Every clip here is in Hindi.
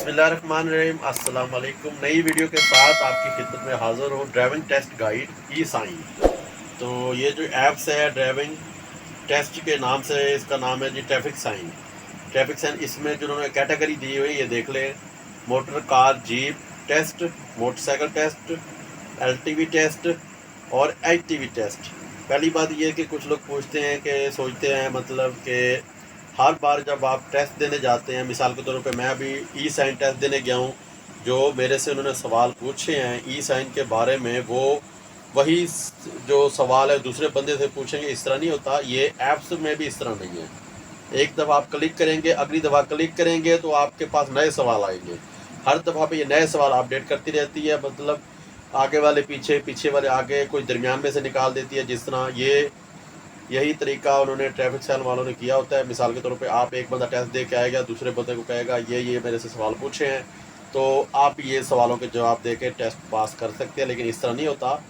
बिस्मिल्लाहिर्रहमानिर्रहीम, अस्सलाम वालेकुम। नई वीडियो के साथ आपकी खिदमत में हाज़िर हूँ। ड्राइविंग टेस्ट गाइड ई साइन। तो ये जो ऐप्स है ड्राइविंग टेस्ट के नाम से, इसका नाम है जी ट्रैफिक साइन। ट्रैफिक साइन इसमें जो उन्होंने कैटेगरी दी हुई है ये देख लें। Motor car jeep test, motorcycle test, LTV test और एचटीवी टेस्ट। पहली बात ये कि कुछ लोग पूछते हैं कि सोचते हैं मतलब कि हर बार जब आप टेस्ट देने जाते हैं, मिसाल के तौर पे मैं अभी ई साइन टेस्ट देने गया हूँ, जो मेरे से उन्होंने सवाल पूछे हैं ई साइन के बारे में, वो वही जो सवाल है दूसरे बंदे से पूछेंगे, इस तरह नहीं होता। ये ऐप्स में भी इस तरह नहीं है। एक दफ़ा आप क्लिक करेंगे, अगली दफ़ा क्लिक करेंगे तो आपके पास नए सवाल आएंगे। हर दफ़ा पे ये नए सवाल अपडेट करती रहती है, मतलब आगे वाले पीछे, पीछे वाले आगे, कोई दरमियान में से निकाल देती है। जिस तरह यही तरीका उन्होंने ट्रैफिक साइन वालों ने किया होता है। मिसाल के तौर पे आप एक बंदा टेस्ट दे के आएगा, दूसरे बंदे को कहेगा ये मेरे से सवाल पूछे हैं, तो आप ये सवालों के जवाब दे के टेस्ट पास कर सकते हैं। लेकिन इस तरह नहीं होता।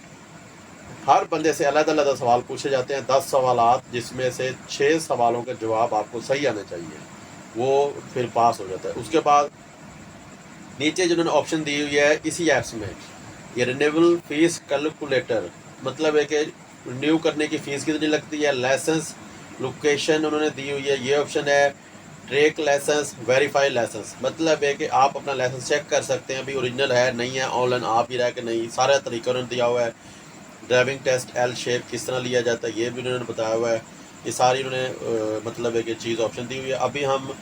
हर बंदे से अलग अलग सवाल पूछे जाते हैं, 10 सवाल, जिसमें से 6 सवालों के जवाब आपको सही आने चाहिए, वो फिर पास हो जाता है। उसके बाद नीचे जिन्होंने ऑप्शन दी हुई है इसी ऐप्स में, ये रिन्यूएबल फीस कैलकुलेटर, मतलब है कि रिन्यू करने की फ़ीस कितनी लगती है। लाइसेंस लोकेशन उन्होंने दी हुई है, ये ऑप्शन है। ट्रेक लाइसेंस, वेरीफाई लाइसेंस, मतलब है कि आप अपना लाइसेंस चेक कर सकते हैं, अभी ओरिजिनल है नहीं है, ऑनलाइन आप ही रहा कि नहीं, सारा तरीका उन्होंने दिया हुआ है। ड्राइविंग टेस्ट एल शेप किस तरह लिया जाता है ये भी उन्होंने बताया हुआ है। ये सारी उन्होंने मतलब है कि चीज़ ऑप्शन दी हुई है। अभी हम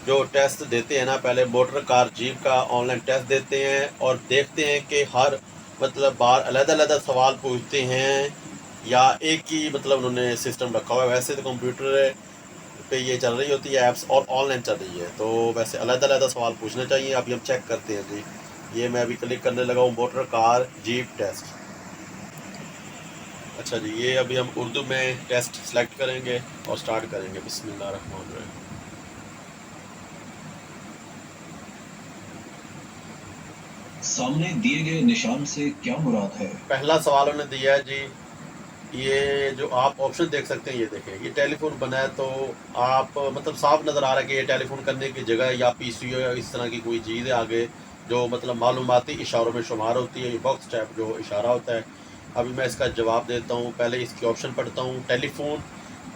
जो टेस्ट देते हैं ना, पहले मोटर कार जीप का ऑनलाइन टेस्ट देते हैं और देखते हैं कि हर मतलब बार अलग अलग सवाल पूछते हैं या एक ही मतलब उन्होंने सिस्टम रखा हुआ है। वैसे तो कंप्यूटर पे ये चल रही होती है ऐप्स और ऑनलाइन चल रही है, तो वैसे अलग अलग सवाल पूछने चाहिए। अभी हम चेक करते हैं जी। ये मैं अभी क्लिक करने लगा हूँ, मोटर कार जीप टेस्ट। अच्छा जी, ये अभी हम उर्दू में टेस्ट सेलेक्ट करेंगे और स्टार्ट करेंगे। बिस्मिल्लाहिर्रहमानिर्रहीम। सामने दिए गए निशान से क्या मुराद है? पहला सवाल उन्होंने दिया है जी, ये जो आप ऑप्शन देख सकते हैं, ये देखें, ये टेलीफोन बना है, तो आप मतलब साफ नज़र आ रहा है कि ये टेलीफोन करने की जगह या पीसीओ या इस तरह की कोई चीज़ है आगे, जो मतलब मालूमाती इशारों में शुमार होती है। ये बॉक्स टाइप जो इशारा होता है। अभी मैं इसका जवाब देता हूँ। पहले इसकी ऑप्शन पढ़ता हूँ, टेलीफोन,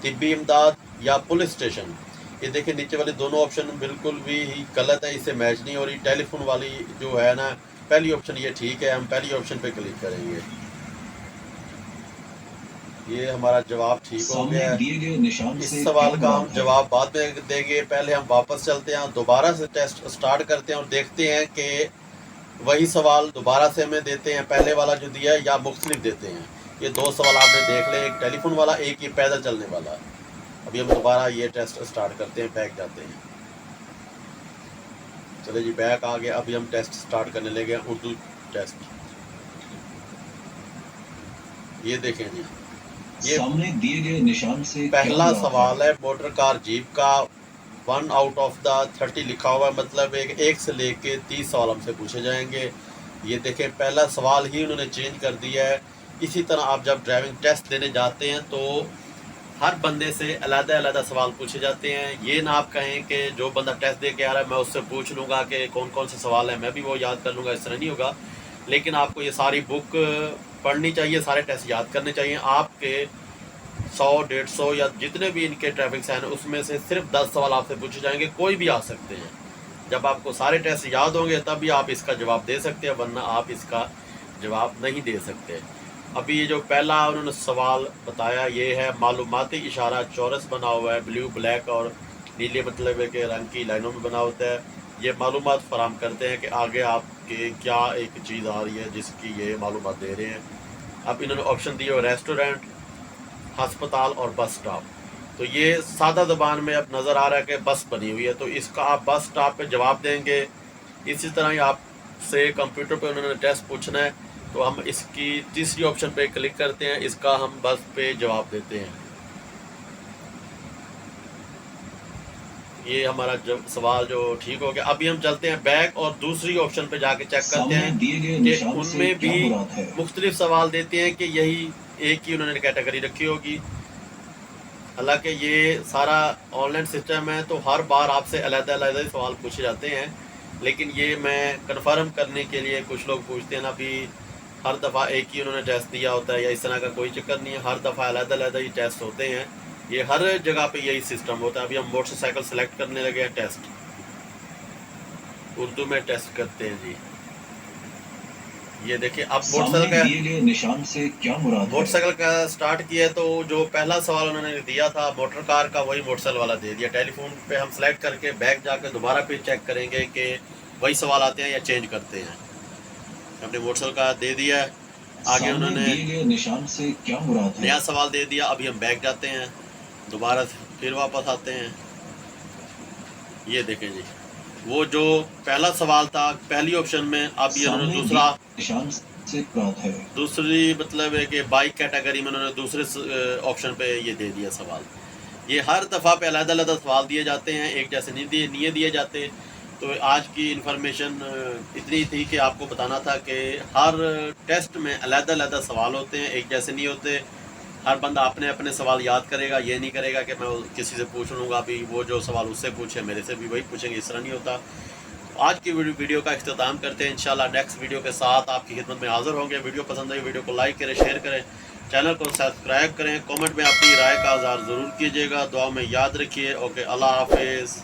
तिब्बी इमदाद या पुलिस स्टेशन। ये देखिए नीचे वाले दोनों ऑप्शन बिल्कुल भी गलत है, इससे मैच नहीं हो रही। टेलीफोन वाली जो है ना, पहली ऑप्शन ये ठीक है, हम पहली ऑप्शन पे क्लिक करेंगे। ये हमारा जवाब ठीक हो सामने गया है। दिए गए निशान इस से क्या सवाल का हम मुराद है? जवाब बाद में देंगे, पहले हम वापस चलते हैं, दोबारा से टेस्ट स्टार्ट करते हैं और देखते हैं कि वही सवाल दोबारा से हमें देते हैं, पहले वाला जो दिया है, या मुख्तलिफ देते हैं। ये दो सवाल आपने देख लें, एक टेलीफोन वाला, एक ये पैदल चलने वाला। अभी हम दोबारा ये टेस्ट स्टार्ट करते हैं, बैक जाते हैं। चले जी, बैक आ गया। अभी हम टेस्ट स्टार्ट करने लगे उर्दू टेस्ट। ये देखें जी, ये सामने दिए गए निशान से क्या पहला मुराद सवाल है मोटर कार जीप का। 1 आउट ऑफ द 30 लिखा हुआ है, मतलब एक से लेके 30 सवाल हमसे पूछे जाएंगे। ये देखें, पहला सवाल ही उन्होंने चेंज कर दिया है। इसी तरह आप जब ड्राइविंग टेस्ट देने जाते हैं तो हर बंदे से अलग अलग सवाल पूछे जाते हैं। ये ना आप कहें कि जो बंदा टेस्ट दे के आ रहा है मैं उससे पूछ लूँगा कि कौन कौन से सवाल हैं, मैं भी वो याद कर लूँगा, इस तरह नहीं होगा। लेकिन आपको ये सारी बुक पढ़नी चाहिए, सारे टेस्ट याद करने चाहिए। आपके 100, 150 या जितने भी इनके ट्रैफिक साइन, उसमें से सिर्फ 10 सवाल आपसे पूछे जाएंगे, कोई भी आ सकते हैं। जब आपको सारे टेस्ट याद होंगे तभी आप इसका जवाब दे सकते हैं, वरना आप इसका जवाब नहीं दे सकते। अभी ये जो पहला उन्होंने सवाल बताया, ये है मालूमाती इशारा, चौरस बना हुआ है, ब्लू, ब्लैक और नीले मतलब है कि रंग की लाइनों में बना होता है। ये मालूमात फराम करते हैं कि आगे आपके क्या एक चीज़ आ रही है जिसकी ये मालूमात दे रहे हैं। अब इन्होंने ऑप्शन दिए, रेस्टोरेंट, अस्पताल और बस स्टॉप। तो ये सादा ज़बान में अब नज़र आ रहा है कि बस बनी हुई है, तो इसका आप बस स्टॉप पे जवाब देंगे। इसी तरह ही आपसे कंप्यूटर पे उन्होंने टेस्ट पूछना है, तो हम इसकी तीसरी ऑप्शन पे क्लिक करते हैं, इसका हम बस पे जवाब देते हैं। ये हमारा जब सवाल जो ठीक हो गया। अभी हम चलते हैं बैक और दूसरी ऑप्शन पे जाके चेक करते सामने हैं दिए गए कि निशान से उनमें क्या भी मुराद है? मुख्तलिफ सवाल देते हैं कि यही एक ही उन्होंने कैटेगरी रखी होगी। हालांकि ये सारा ऑनलाइन सिस्टम है, तो हर बार आपसे अलग अलग सवाल पूछे जाते हैं। लेकिन ये मैं कंफर्म करने के लिए, कुछ लोग पूछते हैं ना भी हर दफ़ा एक ही उन्होंने टेस्ट दिया होता है या इस तरह का कोई चक्कर नहीं है, हर दफ़ा अलग-अलग ही टेस्ट होते हैं। ये हर जगह पे यही सिस्टम होता है। अभी हम मोटरसाइकिल सेलेक्ट करने लगे हैं, टेस्ट उर्दू में टेस्ट करते हैं जी। ये देखिए अब सामने दिए गए निशान से क्या मुराद है? मोटरसाइकिल का स्टार्ट किया तो जो पहला सवाल उन्होंने दिया था मोटर कार का, वही मोटरसाइकिल वाला दे दिया। टेलीफोन पे हम सेलेक्ट करके बैक जाकर दोबारा फिर चेक करेंगे कि वही सवाल आते हैं या चेंज करते हैं। हमने मोटरसाइकिल का दे दिया, आगे उन्होंने दिए गए निशान से क्या मुराद है? नया सवाल दे दिया। अभी हम बैक जाते हैं, दोबारा फिर वापस आते हैं। ये देखें जी, वो जो पहला सवाल था पहली ऑप्शन में, अब ये उन्होंने दूसरा निशान से मुराद है। दूसरी मतलब है कि बाइक कैटेगरी में उन्होंने दूसरे ऑप्शन पे ये दे दिया सवाल। ये हर दफ़ा पे अलग-अलग सवाल दिए जाते हैं, एक जैसे नहीं दिए जाते। तो आज की इन्फॉर्मेशन इतनी थी कि आपको बताना था कि हर टेस्ट में अलग-अलग सवाल होते हैं, एक जैसे नहीं होते। हर बंदा अपने अपने सवाल याद करेगा, ये नहीं करेगा कि मैं किसी से पूछ लूँगा अभी वो जो सवाल उससे पूछे मेरे से भी वही पूछेंगे, इस तरह नहीं होता। आज की वीडियो का इख्तिताम करते हैं। इंशाल्लाह नेक्स्ट वीडियो के साथ आपकी खिदमत में हाज़िर होंगे। वीडियो पसंद आई वीडियो को लाइक करें, शेयर करें, चैनल को सब्सक्राइब करें, कमेंट में अपनी राय का इज़हार ज़रूर कीजिएगा। दुआ में याद रखिए। ओके, अल्लाह हाफिज़।